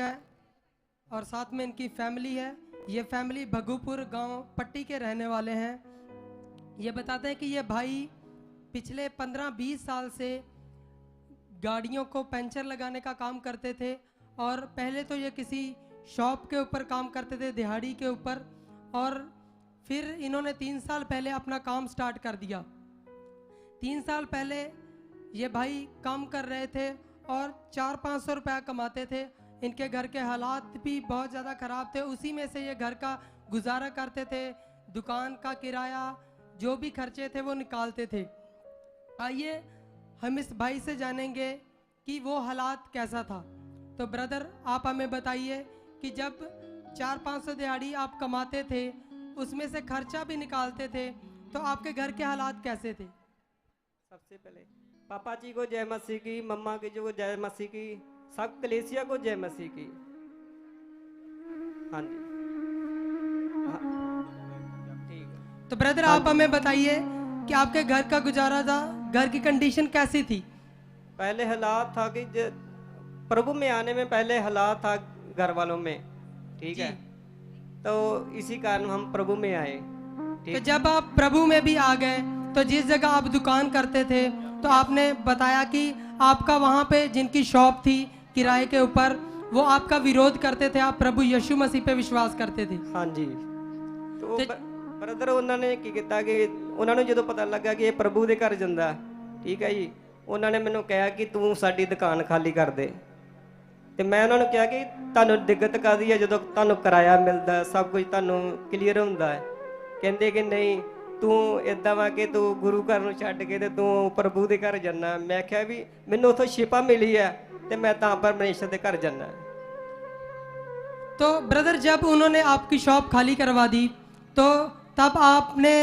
है और साथ में इनकी फैमिली है। ये फैमिली भगूपुर गांव पट्टी के रहने वाले हैं। ये बताते हैं कि ये भाई पिछले 15-20 साल से गाड़ियों को पंचर लगाने का काम करते थे और पहले तो ये किसी शॉप के ऊपर काम करते थे, दिहाड़ी के ऊपर, और फिर इन्होंने 3 साल पहले अपना काम स्टार्ट कर दिया। 3 साल पहले ये भाई काम कर रहे थे और 400-500 रुपया कमाते थे। इनके घर के हालात भी बहुत ज़्यादा ख़राब थे, उसी में से ये घर का गुजारा करते थे, दुकान का किराया जो भी खर्चे थे वो निकालते थे। आइए हम इस भाई से जानेंगे कि वो हालात कैसा था। तो ब्रदर आप हमें बताइए कि जब 400-500 दिहाड़ी आप कमाते थे, उसमें से खर्चा भी निकालते थे, तो आपके घर के हालात कैसे थे? सबसे पहले पापा जी को जय मसीह की, मम्मा की जो जय मसीह की, सब कलेसिया को जय मसीह की। हाँ जी, हाँ, ठीक है। तो ब्रदर आप हमें बताइए कि आपके घर का गुजारा था, घर की कंडीशन कैसी थी? पहले हालात था कि प्रभु में आने में पहले हालात था घर वालों में, ठीक है, तो इसी कारण हम प्रभु में आए। तो जब आप प्रभु में भी आ गए तो जिस जगह आप दुकान करते थे, तो आपने बताया कि आपका वहाँ पे जिनकी शॉप थी किराए के ऊपर, वो आपका विरोध करते थे, आप प्रभु यीशु मसीह पे विश्वास करते थे। हाँ जी, तो ब्रदर उन्होंने की किया कि उन्होंने जो पता लगा कि ये प्रभु के घर जाता, ठीक है जी, उन्होंने मैंने कहा कि तू साडी दुकान खाली कर दे। तो मैं उन्होंने कहा कि तुहानू दिक्कत काहदी है, जो तुहानू किराया मिलता सब कुछ तुहानू क्लीयर होंदा है। कहते कि नहीं तू इदा वा कि तू गुरु घर नूं छड्ड के ते तू प्रभु के घर जाना। मैं क्या भी मैनू उथों शिपा मिली है ते मैं तां परमेश्वर के घर जाना। तो ब्रदर जब उन्होंने आपकी शॉप खाली करवा दी तो तब आपने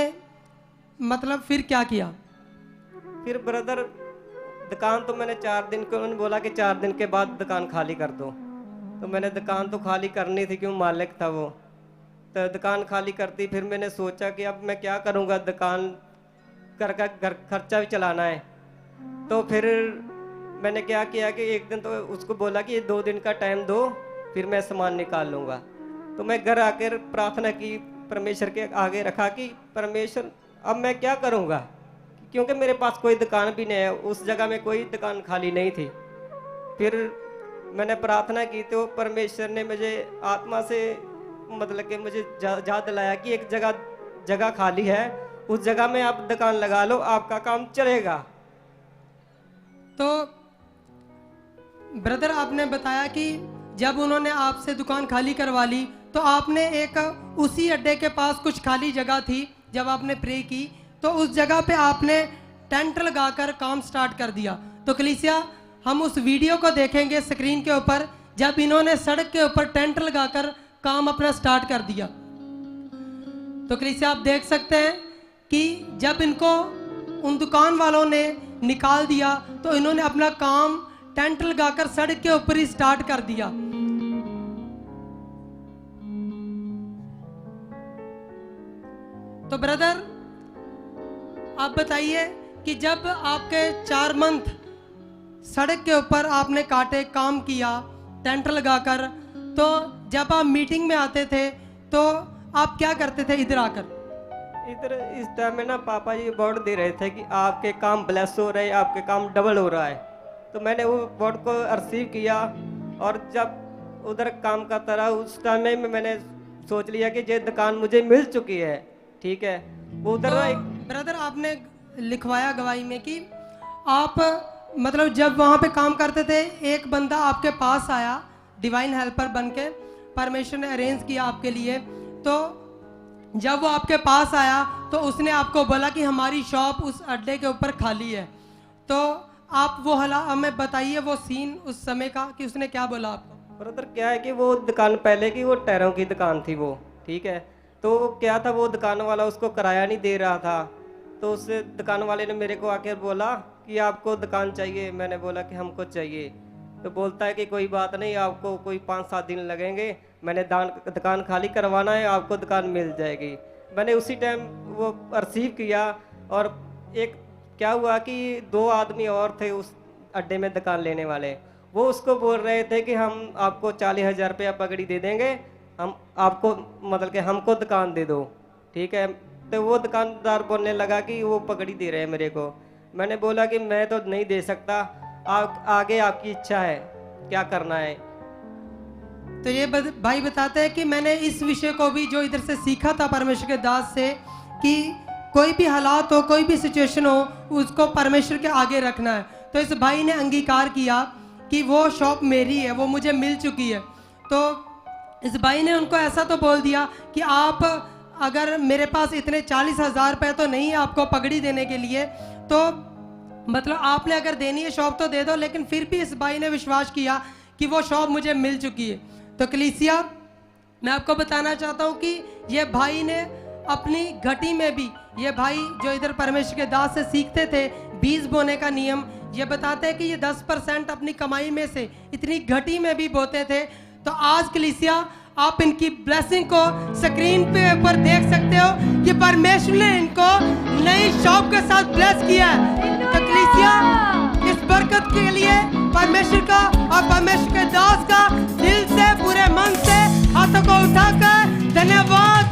मतलब फिर क्या किया? फिर ब्रदर दुकान तो मैंने 4 दिन को, उन्होंने बोला कि 4 दिन के बाद दुकान खाली कर दो। तो मैंने दुकान तो खाली करनी थी, क्यों मालिक था वो, तो दुकान खाली करती। फिर मैंने सोचा कि अब मैं क्या करूँगा, दुकान घर का खर्चा भी चलाना है। तो फिर मैंने क्या किया कि एक दिन तो उसको बोला कि ये 2 दिन का टाइम दो, फिर मैं सामान निकाल लूँगा। तो मैं घर आकर प्रार्थना की, परमेश्वर के आगे रखा कि परमेश्वर अब मैं क्या करूँगा, क्योंकि मेरे पास कोई दुकान भी नहीं है, उस जगह में कोई दुकान खाली नहीं थी। फिर मैंने प्रार्थना की तो परमेश्वर ने मुझे आत्मा से मतलब कि मुझे याद दिलाया कि एक जगह खाली है, उस जगह में आप दुकान लगा लो, आपका काम चलेगा। तो ब्रदर आपने बताया कि जब उन्होंने आपसे दुकान खाली करवा ली तो आपने एक उसी अड्डे के पास कुछ खाली जगह थी, जब आपने प्रे की तो उस जगह पे आपने टेंट लगाकर काम स्टार्ट कर दिया। तो कलीसिया हम उस वीडियो को देखेंगे स्क्रीन के ऊपर, जब इन्होंने सड़क के ऊपर टेंट लगाकर काम अपना स्टार्ट कर दिया। तो कलीसिया आप देख सकते हैं कि जब इनको उन दुकान वालों ने निकाल दिया तो इन्होंने अपना काम टेंट लगाकर सड़क के ऊपर ही स्टार्ट कर दिया। तो ब्रदर आप बताइए कि जब आपके 4 मंथ सड़क के ऊपर आपने काटे, काम किया टेंट लगाकर, तो जब आप मीटिंग में आते थे तो आप क्या करते थे? इधर आकर इधर इस टाइम में ना पापा जी वर्ड दे रहे थे कि आपके काम ब्लेस हो रहे हैं, आपके काम डबल हो रहा है। तो मैंने वो वर्ड को रिसीव किया और जब उधर काम करता रहा, उस टाइम में मैंने सोच लिया कि ये दुकान मुझे मिल चुकी है, ठीक है। वो उधर तो ना एक ब्रदर आपने लिखवाया गवाही में कि आप मतलब जब वहाँ पे काम करते थे, एक बंदा आपके पास आया डिवाइन हेल्पर बन के, परमेश्वर ने अरेंज किया आपके लिए। तो जब वो आपके पास आया तो उसने आपको बोला कि हमारी शॉप उस अड्डे के ऊपर खाली है। तो आप वो हमें बताइए वो सीन उस समय का कि उसने क्या बोला आपको? ब्रदर क्या है कि वो दुकान पहले की वो टायरों की दुकान थी वो, ठीक है। तो क्या था, वो दुकान वाला उसको किराया नहीं दे रहा था। तो उस दुकान वाले ने मेरे को आकर बोला कि आपको दुकान चाहिए। मैंने बोला कि हमको चाहिए। तो बोलता है कि कोई बात नहीं, आपको कोई 5-7 दिन लगेंगे, मैंने दुकान खाली करवाना है, आपको दुकान मिल जाएगी। मैंने उसी टाइम वो रिसीव किया। और एक क्या हुआ कि 2 आदमी और थे उस अड्डे में दुकान लेने वाले, वो उसको बोल रहे थे कि हम आपको 40,000 रुपया पगड़ी दे देंगे, हम आपको मतलब कि हमको दुकान दे दो, ठीक है। तो वो दुकानदार बोलने लगा कि वो पगड़ी दे रहे हैं मेरे को। मैंने बोला कि मैं तो नहीं दे सकता, आगे आपकी इच्छा है, क्या करना है। तो ये भाई बताते हैं कि मैंने इस विषय को भी जो इधर से सीखा था परमेश्वर के दास से, कि कोई भी हालात हो, कोई भी सिचुएशन हो, उसको परमेश्वर के आगे रखना है। तो इस भाई ने अंगीकार किया कि वो शॉप मेरी है, वो मुझे मिल चुकी है। तो इस भाई ने उनको ऐसा तो बोल दिया कि आप अगर मेरे पास इतने 40,000 रुपये तो नहीं है आपको पगड़ी देने के लिए, तो मतलब आपने अगर देनी है शॉप तो दे दो। लेकिन फिर भी इस भाई ने विश्वास किया कि वो शॉप मुझे मिल चुकी है। तो कलीसिया, मैं आपको बताना चाहता हूँ कि ये भाई ने अपनी घटी में भी, ये भाई जो इधर परमेश्वर के दास से सीखते थे बीज बोने का नियम, ये बताते हैं कि ये 10% अपनी कमाई में से इतनी घटी में भी बोते थे। तो आज कलीसिया आप इनकी ब्लेसिंग को स्क्रीन पे ऊपर देख सकते हो कि परमेश्वर ने इनको नई शॉप के साथ ब्लेस किया है। तो कलीसिया, इस बरकत के लिए परमेश्वर का और परमेश्वर के दास का दिल से, पूरे मन से हाथों को उठाकर धन्यवाद